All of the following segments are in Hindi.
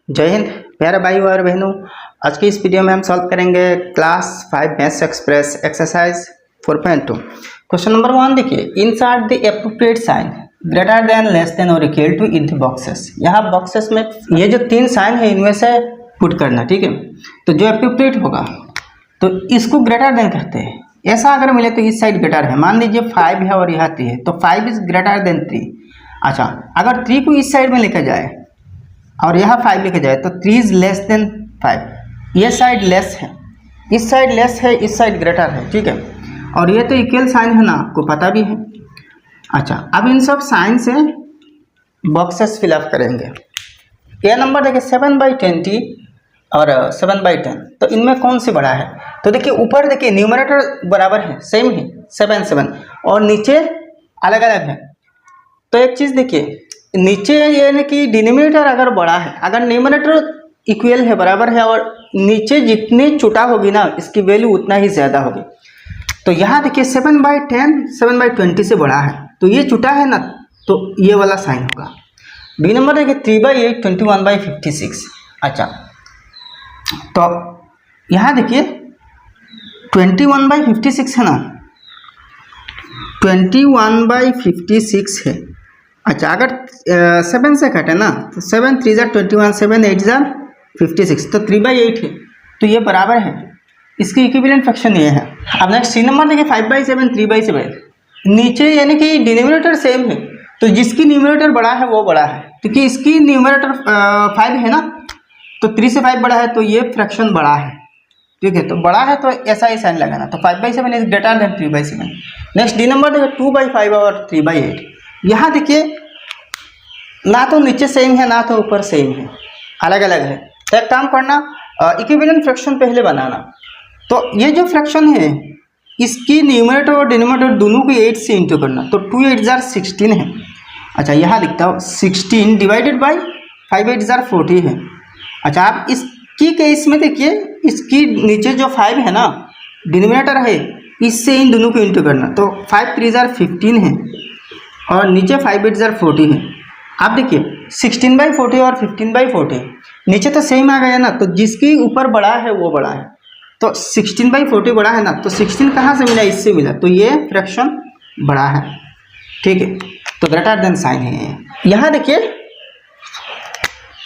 जय हिंद प्यारे भाइयों और बहनों। आज की इस वीडियो में हम सॉल्व करेंगे class 5 maths express exercise 4.2। Question number 1 देखिए, insert the appropriate sign greater than less than और equal to in the boxes. यहाँ बॉक्सेस में ये जो 3 साइन है इनमें से पुट करना, ठीक है। तो जो एप्रोप्रिएट होगा तो इसको ग्रेटर देन करते हैं। ऐसा अगर मिले तो इस साइड ग्रेटर है, मान लीजिए 5 है और यहाँ 3 है तो 5 इज ग्रेटर देन 3। अच्छा, अगर 3 को इस साइड में लेकर जाए और यहाँ 5 लेके जाए तो 3 इज लेस देन 5। ये साइड लेस है, इस साइड लेस है, इस साइड ग्रेटर है, ठीक है। और ये तो इक्वल साइन है ना, आपको पता भी है। अच्छा, अब इन सब साइन से बॉक्सेस फिलअप करेंगे। ये नंबर देखिए 7/20 और 7/10, तो इनमें कौन से बड़ा है? तो देखिए ऊपर देखिए न्यूमरेटर बराबर है, सेम है 7 7 और नीचे अलग अलग है। तो एक चीज़ देखिए, नीचे यानी कि डिनोमिनेटर अगर बड़ा है, अगर न्यूमरेटर इक्वल है, बराबर है, और नीचे जितनी छोटा होगी ना इसकी वैल्यू उतना ही ज़्यादा होगी। तो यहाँ देखिए 7/10 7/20 से बड़ा है तो ये छोटा है ना, तो ये वाला साइन होगा। बी नंबर देखिए 3/8 21/56। अच्छा, तो यहाँ देखिए 21/56 है ना, 21/56 है। अच्छा, अगर 7 से कटे ना तो 7 3 जार 21, 7 8 जार 56, तो 3/8 है, तो ये बराबर है। इसकी इक्विवेलेंट फ्रैक्शन ये है। अब नेक्स्ट सी नंबर देखिए 5/7 3/7। नीचे यानी कि डिनोमिनेटर सेम है तो जिसकी न्यूमरेटर बड़ा है वो बड़ा है, क्योंकि इसकी न्यूमरेटर 5 है ना, तो 3 से 5 बड़ा है तो ये फ्रैक्शन बड़ा है, ठीक है। तो बड़ा है तो ऐसा ही साइन लगाना, तो 5/7 is greater than 3/7। Next D number देखिए 2/5 और 3/8। यहाँ देखिए ना तो नीचे सेम है ना तो ऊपर सेम है, अलग अलग है। तो एक काम करना, इक्विवेलेंट फ्रैक्शन पहले बनाना। तो ये जो फ्रैक्शन है इसकी न्यूमरेटर और डिनोमिनेटर दोनों को 8 से इंटू करना, तो 2 8 जार 16 है। अच्छा, यहाँ लिखता हूँ 16 डिवाइडेड बाई 5 8 जार 40 है। अच्छा, आप इसकी केस में देखिए, इसकी नीचे जो 5 है ना डिनोमिनेटर है, इससे इन दोनों को इंटू करना, तो 5 3 जार 15 है और नीचे 5 8 जार 40 है। आप देखिए 16/40 और 15/40 नीचे तो सेम आ गया ना, तो जिसकी ऊपर बड़ा है वो बड़ा है। तो 16/40 बड़ा है ना, तो 16 कहाँ से मिला? इससे मिला, तो ये फ्रैक्शन बड़ा है, ठीक है। तो ग्रेटर देन साइन है। यहाँ देखिए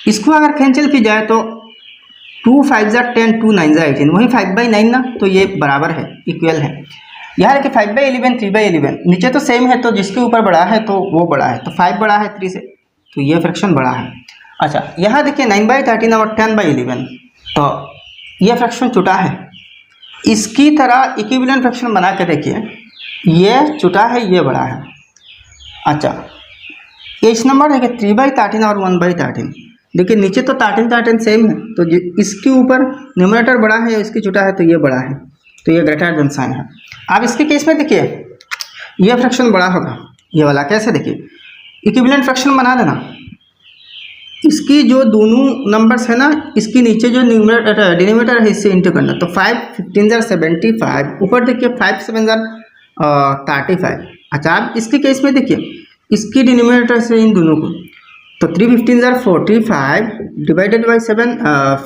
इसको अगर कैंसिल की जाए तो 2 5 जार 10 2 9 जार 18, वही 5/9 ना, तो ये बराबर है, इक्वल है। यहाँ देखिए 5/11 3/11, नीचे तो सेम है तो जिसके ऊपर बड़ा है तो वो बड़ा है, तो 5 बड़ा है 3 से, तो ये फ्रैक्शन बड़ा है। अच्छा, यहाँ देखिए 9/13 और 10/11, तो ये फ्रैक्शन छोटा है। इसकी तरह इक्विवेलेंट फ्रैक्शन बना के देखिए, ये छोटा है ये बड़ा है। अच्छा, एच नंबर देखिए 3/13 और 1/13। देखिए नीचे तो 13 सेम है, तो इसके ऊपर न्यूमरेटर बड़ा है, इसकी छोटा है, तो ये बड़ा है, तो ये ग्रेटर देन साइन है। अब इसके केस में देखिए ये फ्रैक्शन बड़ा होगा, ये वाला। कैसे? देखिए इक्विवेलेंट फ्रैक्शन बना देना, इसकी जो दोनों नंबर्स है ना, इसकी नीचे जो न्यूमरेटर डिनोमिनेटर है इससे इंटू करना, तो 5 15 जार 75, ऊपर देखिए 5 7 जार 35। अच्छा, अब इसके केस में देखिए इसकी डिनोमिनेटर से इन दोनों को, तो 3 15 जार 45 डिवाइडेड बाई 7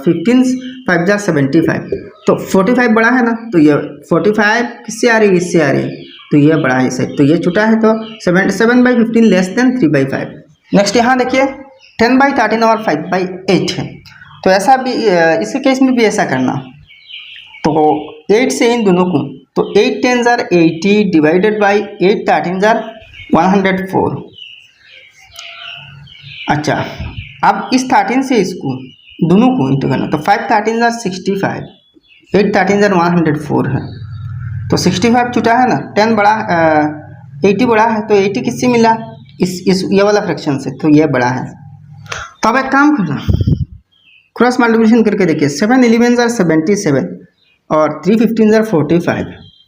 15 5 जार 75, तो 45 बड़ा है ना, तो ये 45 किससे आ रही है? इससे आ रही है, तो ये बड़ा है साइड, तो ये छोटा है, तो 7/15 लेस देन 3/5। नेक्स्ट यहाँ देखिए 10/13 और 5/8 है, तो ऐसा भी इसके केस में भी ऐसा करना, तो 8 से इन दोनों को, तो 8 10 जार 80 डिवाइडेड बाई 8 13 जार 104। अच्छा, अब इस 13 से इसको दोनों को इंटू करना, तो 5 13 जार 65, 8 13 जार 104 है, तो 65 छोटा है ना, 10 बड़ा 80 बड़ा है, तो 80 किससे मिला? इस ये वाला फ्रैक्शन से, तो ये बड़ा है। तो अब एक काम करना, क्रॉस मल्टीप्लिकेशन करके देखिए 7 11 जार 77 और 3 15 जार 45,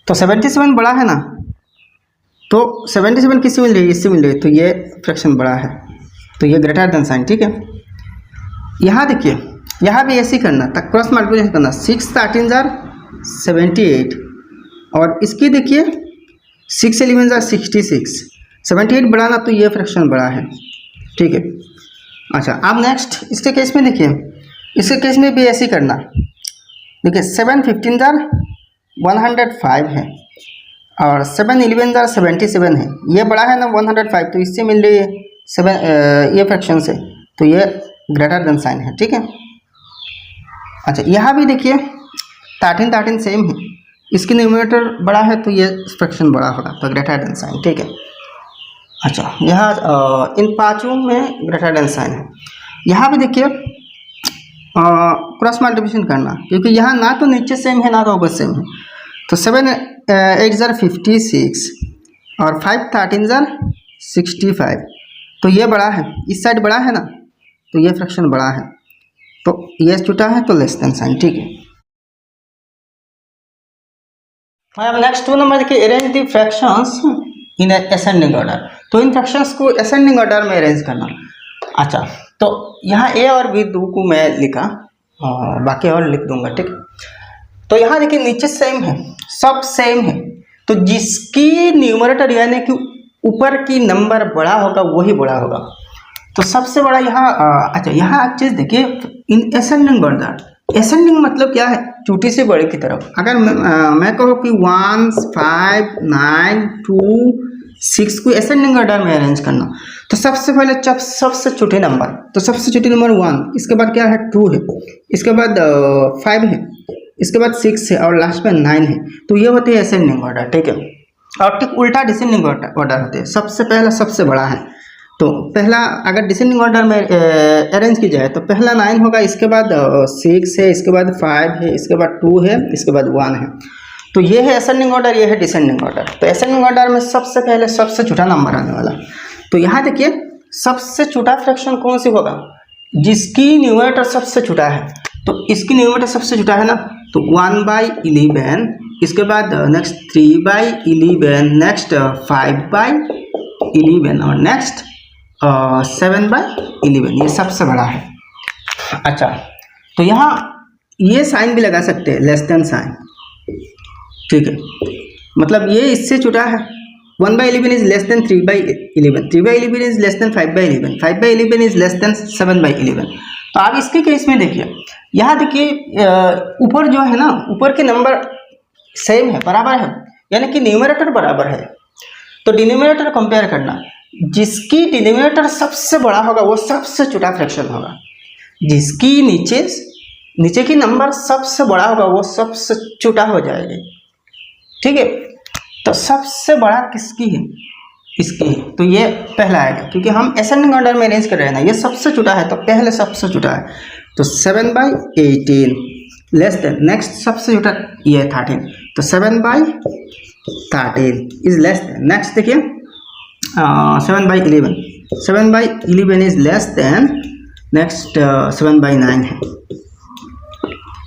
तो 77 बड़ा है ना, तो 77 किससे मिल रही है? इससे मिल रही है, तो ये फ्रैक्शन बड़ा है, तो ये ग्रेटर देन साइन, ठीक है। यहाँ देखिए यहाँ भी ऐसे ही करना, तक क्रॉस मल्टीप्लिकेशन करना, 6 13 जार 78 और इसकी देखिए 6 11 जार 66, 78 बढ़ाना, तो ये फ्रैक्शन बड़ा है, ठीक है। अच्छा, अब नेक्स्ट इसके केस में देखिए इसके केस में भी ऐसे ही करना। देखिए 7 15 जार 105 है और 7 11 जार 77 है। ये बड़ा है ना 105, तो इससे मिल रही है 7 ये फ्रैक्शन से, तो ये ग्रेटर देन साइन है। ठीक है। अच्छा यहाँ भी देखिए 13 सेम है, इसकी न्यूमरेटर बड़ा है तो ये फ्रैक्शन बड़ा होगा, तो ग्रेटर देन साइन। ठीक है। अच्छा यहाँ इन पांचों में ग्रेटर देन साइन है। यहाँ भी देखिए क्रॉस मल्टीप्लिकेशन करना, क्योंकि यहाँ ना तो नीचे सेम है ना तो ऊपर सेम है। तो 7 8 जार 56 और 5 13 जार 65, तो ये बड़ा है, इस साइड बड़ा है ना, तो ये फ्रैक्शन बड़ा है, तो ये छोटा है तो लेस देन साइन। ठीक है। अब नेक्स्ट 2 नंबर देखिए, arrange the fractions in ascending order. तो इन फ्रैक्शंस को असेंडिंग ऑर्डर में अरेंज करना। अच्छा तो यहाँ ए और बी दो को मैं लिखा, बाकी और लिख दूंगा। ठीक। तो यहाँ देखिए नीचे सेम है, सब सेम है, तो जिसकी न्यूमरेटर यानी कि ऊपर की नंबर बड़ा होगा वही बड़ा होगा। तो सबसे बड़ा यहाँ अच्छा यहाँ एक चीज़ देखिए, इन असेंडिंग ऑर्डर, असेंडिंग मतलब क्या है, छोटी से बड़े की तरफ। अगर मैं कहूँ कि 1 5 9 2 6 को असेंडिंग ऑर्डर में अरेंज करना, तो सबसे पहले सबसे छोटे नंबर, तो सबसे छोटे नंबर 1, इसके बाद क्या है 2 है, इसके बाद 5 है, इसके बाद 6 है और लास्ट में 9 है। तो ये होते हैं असेंडिंग ऑर्डर। ठीक है। और ठीक उल्टा डिसेंडिंग ऑर्डर होते हैं, सबसे पहला सबसे बड़ा है। तो पहला अगर डिसेंडिंग ऑर्डर में अरेंज की जाए तो पहला 9 होगा, इसके बाद 6 है, इसके बाद 5 है, इसके बाद 2 है, इसके बाद 1 है। तो ये है असेंडिंग ऑर्डर, ये है डिसेंडिंग ऑर्डर। तो असेंडिंग ऑर्डर में सबसे पहले सबसे छोटा नंबर आने वाला। तो यहाँ देखिए सबसे छोटा फ्रैक्शन कौन सी होगा, जिसकी न्यूमरेटर सबसे छोटा है। तो इसकी न्यूमरेटर सबसे छोटा है ना, तो 1/11, इसके बाद नेक्स्ट 3/11, नेक्स्ट 5/11 और नेक्स्ट 7/11, ये सबसे बड़ा है। अच्छा तो यहाँ ये साइन भी लगा सकते हैं, लेस देन साइन। ठीक है, मतलब ये इससे छोटा है। 1/11 is less than 3/11, 3/11 is less than 5/11, 5/11 is less than 7/11। तो आप इसके केस में देखिए, यहाँ देखिए ऊपर जो है ना, ऊपर के नंबर सेम है, बराबर है, यानी कि न्यूमरेटर बराबर है। तो डिनोमिनेटर कंपेयर करना, जिसकी डिनोमिनेटर सबसे बड़ा होगा वो सबसे छोटा फ्रैक्शन होगा, जिसकी नीचे की नंबर सबसे बड़ा होगा वो सबसे छोटा हो जाएगा। ठीक है। तो सबसे बड़ा किसकी है, इसकी है, तो ये पहला आएगा, क्योंकि हम असेंडिंग ऑर्डर में अरेंज कर रहे हैं ना, ये सबसे छोटा है तो पहले सबसे छोटा है। तो 7/18 लेस देन नेक्स्ट सबसे छोटा ये 13, तो 7/13 इज लेस देन नेक्स्ट देखिए 7/11, 7/11 इज लेस देन नेक्स्ट 7/9 है।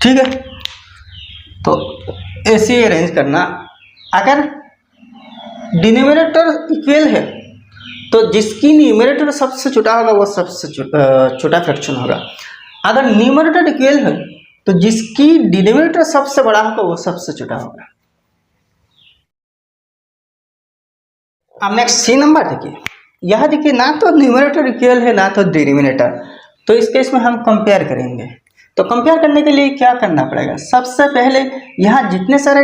ठीक है। तो ऐसे अरेंज करना। अगर डिनोमिनेटर इक्वल है तो जिसकी न्यूमरेटर सबसे छोटा होगा वो सबसे छोटा फ्रैक्शन होगा। अगर न्यूमरेटर इक्वल है तो जिसकी डिनोमिनेटर सबसे बड़ा होगा वो सबसे छोटा होगा। अब नेक्स्ट सी नंबर देखिए, यह देखिए ना तो न्यूमरेटर इक्वल है ना तो डिनोमिनेटर, तो इस केस में हम कंपेयर करेंगे। तो कंपेयर करने के लिए क्या करना पड़ेगा, सबसे पहले यहाँ जितने सारे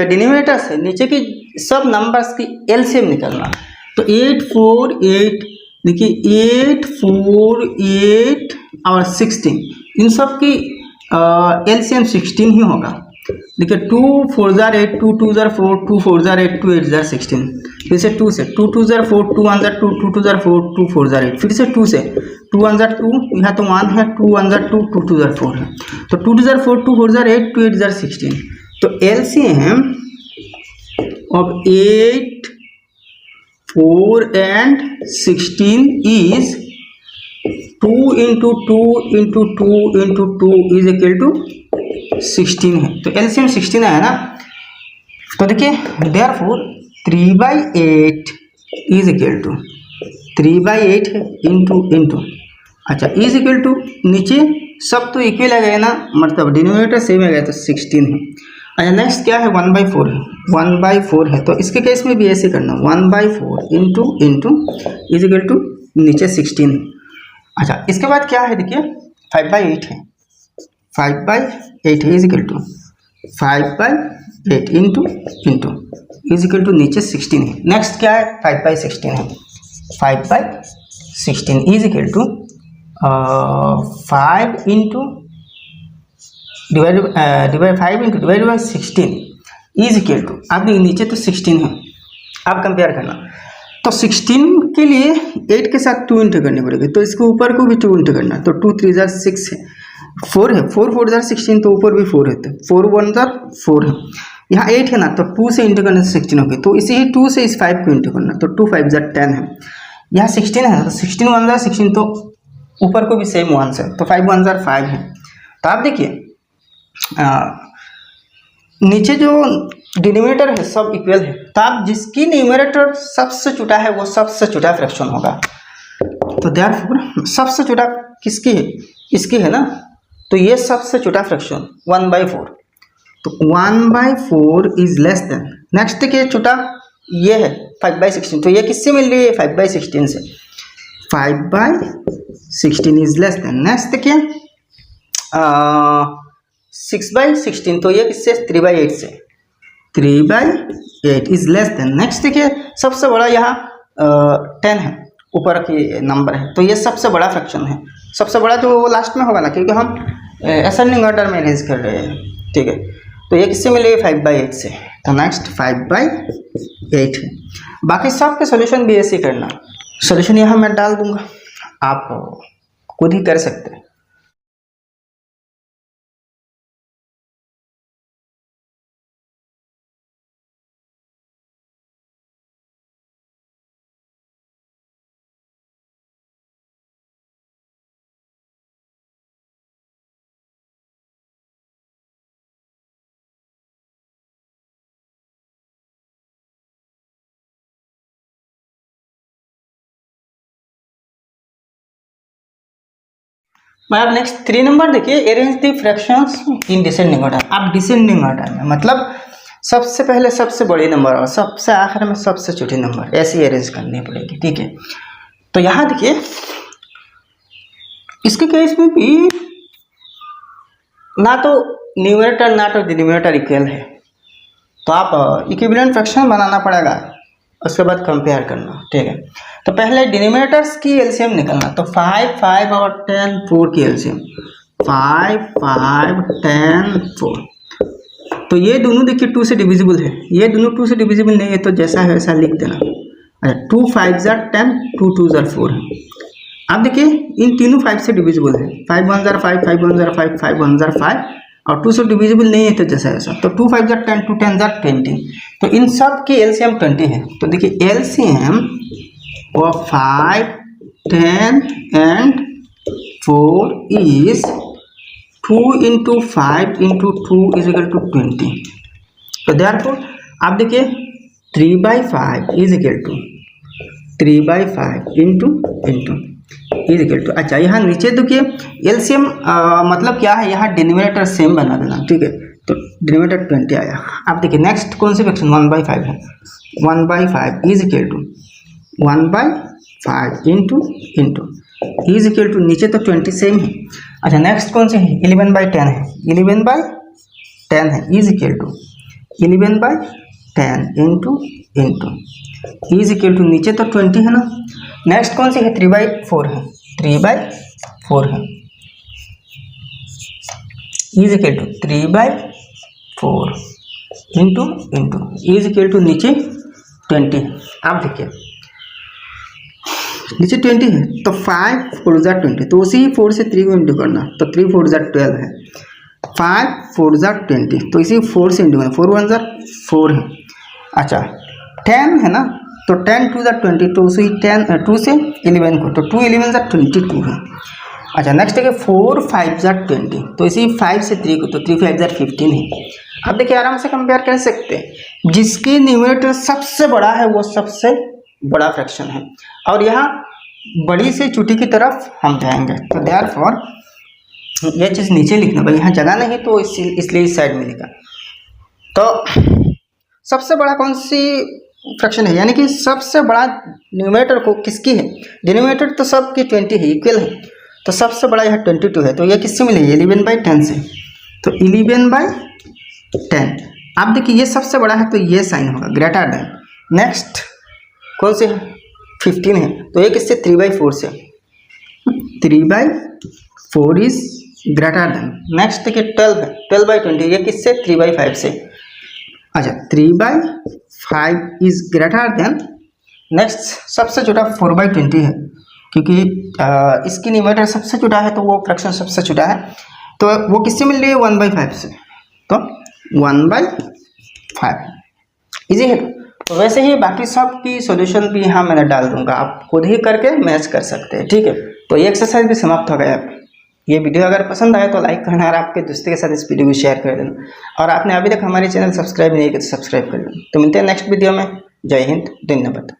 डिनोमिनेटर्स है नीचे की सब नंबर्स की एलसीएम निकालना। तो 8 4 8 देखिए 8 4 8 और 16, इन सब की एलसीएम 16 ही होगा। देखिए 2 4 जार 8, 2 2 जार 4, 2 4 जार 8, 2 8 जार 16, फिर से 2 से 2 2 जार 4, 2 1 जार 2, 2 2 जार 4, 2 4 जार 8, फिर से 2 से 2 1 जार 2, यहाँ तो 1 है, 2 1 जार 2, 2 2 जार 4 है, तो 2 2 जार 4, 2 4 जार 8, 2 8 जार 16। तो LCM of 8 4 and 16 is 2 into 2 into 2 into 2 is equal to 16 है। तो एलसीएम 16 है ना, तो देखिए therefore 3/8 is equal to 3/8 है इंटू अच्छा इज इक्वल टू, नीचे सब तो इक्वल आ गया ना, मतलब डिनोमिनेटर सेम आ गया तो 16 है। अच्छा नेक्स्ट क्या है 1/4 है, 1/4 है, तो इसके केस में भी ऐसे करना 1/4 इंटू इज इक्वल टू नीचे 16 है। अच्छा इसके बाद क्या है देखिए 5/8 है, 5/8 is equal to 5/8 into is equal to नीचे 16 है। नेक्स्ट क्या है, 5/16 है। 5/16 is equal to 5 into divide by 16 is equal to, अब नीचे तो 16 है, आप कंपेयर करना। तो 16 के लिए 8 के साथ 2 इंटू करनी पड़ेगी, तो इसके ऊपर को भी 2 इंटू करना, तो 2 3 जार 6 है, 4 है, 4 4 जार 16, तो ऊपर भी 4 है, तो 4 1 जार 4 है। यहाँ 8 है ना, तो 2 से इंटू करने से 16 होगी, तो इसी ही 2 से इस 5 को इंटू करना, तो 2 5 जार 10 है। यहाँ 16 है, तो 16 1 जार 16, तो ऊपर को भी सेम 1 है, तो 5 1 जार 5 है। तो आप देखिए नीचे जो डिनोमिनेटर है सब इक्वल है, तो आप जिसकी न्यूमरेटर सबसे छोटा है वो सबसे छोटा फ्रैक्शन होगा। तो देयरफॉर सबसे छोटा किसकी है, इसकी है ना, तो ये सबसे छोटा फ्रैक्शन 1/4, तो 1/4 इज लेस देन, नेक्स्ट के छोटा ये है 5/16, तो ये किससे मिल रही है, 5/16 से। 5/16 इज लेस देन, नेक्स्ट क्या 6/16, तो ये किससे 3/8 से, 3/8 इज लेस देन, नेक्स्ट देखिए सबसे बड़ा यहाँ 10 है, ऊपर की नंबर है, तो ये सबसे बड़ा फ्रैक्शन है। सबसे बड़ा जो वो लास्ट में होगा ना, क्योंकि हम असेंडिंग ऑर्डर में अरेंज कर रहे हैं, ठीक है। तो ये किससे मिलेगी, 5/8 से, तो नेक्स्ट 5/8 है। बाकी सब के सोल्यूशन भी ऐसे करना, सोल्यूशन यहाँ मैं डाल दूंगा, आप खुद ही कर सकते हैं। अब नेक्स्ट 3 नंबर देखिए, arrange the fractions in descending order. आप डिसेंडिंग ऑर्डर में मतलब सबसे पहले सबसे बड़ी नंबर और सबसे आखिर में सबसे छोटी नंबर ऐसी अरेंज करनी पड़ेगी, ठीक है। तो यहाँ देखिए इसके केस में भी ना तो न्यूमरेटर ना तो डिनोमिनेटर इक्वल है, तो आप इक्विवेलेंट फ्रैक्शन बनाना पड़ेगा, उसके बाद कंपेयर करना, ठीक है। तो पहले डिनोमिनेटर्स की एलसीएम निकलना, तो 5 5 और 10 4 की एलसीएम 5 5 10 4, तो ये दोनों देखिए 2 से डिविजिबल है, ये दोनों 2 से डिविजिबल नहीं है, तो जैसा है वैसा लिख देना। अच्छा 2 5 जार 10, 2 2 जार 4 है। अब देखिए इन तीनों 5 से डिविजिबल है, 5 1 जार 5, 5 1 जार 5, 5 1 जार 5, और 2 से डिविजिबल नहीं है, तो जैसा ऐसा, तो 2 5 जार 10, 2 10 जार 20, तो इन सब की एलसीएम 20 है। तो देखिए LCM of 5 10 and 4 is 2 into 5 into 2 is equal to 20। तो therefore आप देखिए 3/5 is equal to 3/5 into is equal to, अच्छा यहाँ नीचे देखिए एलसीएम मतलब क्या है, यहाँ डिनोमिनेटर सेम बना देना, ठीक है। तो डिनोमिनेटर 20 आया। आप देखिए नेक्स्ट कौन सी फ्रैक्शन 1/5 है, 1/5 is equal to 1/5 into is equal to, नीचे तो 20 सेम है। अच्छा नेक्स्ट कौन सी है, 11/10 है, 11/10 है is equal to 11/10 into is equal to, नीचे तो 20 है ना। नेक्स्ट कौन सी है, 3/4 है, 3/4 है is equal to 3/4 into is equal to, नीचे 20 है। आप देखिए नीचे 20 है, तो 5 4 जार 20, तो उसी 4 से 3 को इंटू करना, तो 3 4 जार 12 है, 5 4 जार 20, तो इसी 4 से इंटू करना, 4 1 जार 4 है। अच्छा 10 है ना, तो 10 2 जार 20, तो उसी 2 से 11 को, तो 2 11 जार 22 है। अच्छा नेक्स्ट है 4 5 जार 20, तो इसी 5 से 3 को, तो 3 5 जार 15 है। अब देखिए आराम से कंपेयर कर सकते हैं, जिसकी न्यूमरेटर सबसे बड़ा है वो सबसे बड़ा फ्रैक्शन है, और यहाँ बड़ी से छोटी की तरफ हम जाएंगे। तो देयरफॉर ये चीज़ नीचे लिखना भाई, यहाँ जगह नहीं तो इसलिए इस साइड में लिखा। तो सबसे बड़ा कौन सी फ्रैक्शन है, यानी कि सबसे बड़ा न्यूमरेटर को किसकी है, डिनोमिनेटर तो सबकी 20 है, इक्वल है, तो सबसे बड़ा यहाँ 22 है, तो ये किससे मिलेगी 11/10 से, तो 11/10। आप देखिए ये सबसे बड़ा है तो ये साइन होगा ग्रेटर देन। नेक्स्ट कौन से है 15 है, तो ये किससे 3/4 से, 3/4 इज ग्रेटर देन। नेक्स्ट देखिए 12 है, 12/20 ये किससे 3/5 से। अच्छा 3/5 इज ग्रेटर देन। नेक्स्ट सबसे छोटा 4/20 है, क्योंकि इसकी न्यूमरेटर सबसे छोटा है तो वो फ्रैक्शन सबसे छोटा है, तो वो किससे मिल रही है 1/5 से, तो 1/5 इजी है। तो वैसे ही बाकी सब की सॉल्यूशन भी यहाँ मैंने डाल दूंगा, आप खुद ही करके मैच कर सकते हैं, ठीक है। तो ये एक्सरसाइज भी समाप्त हो गया। ये वीडियो अगर पसंद आए तो लाइक करना और आपके दोस्तों के साथ इस वीडियो को शेयर कर देना, और आपने अभी तक हमारे चैनल सब्सक्राइब नहीं किया तो सब्सक्राइब कर देना। तो मिलते हैं नेक्स्ट वीडियो में। जय हिंद, धन्यवाद।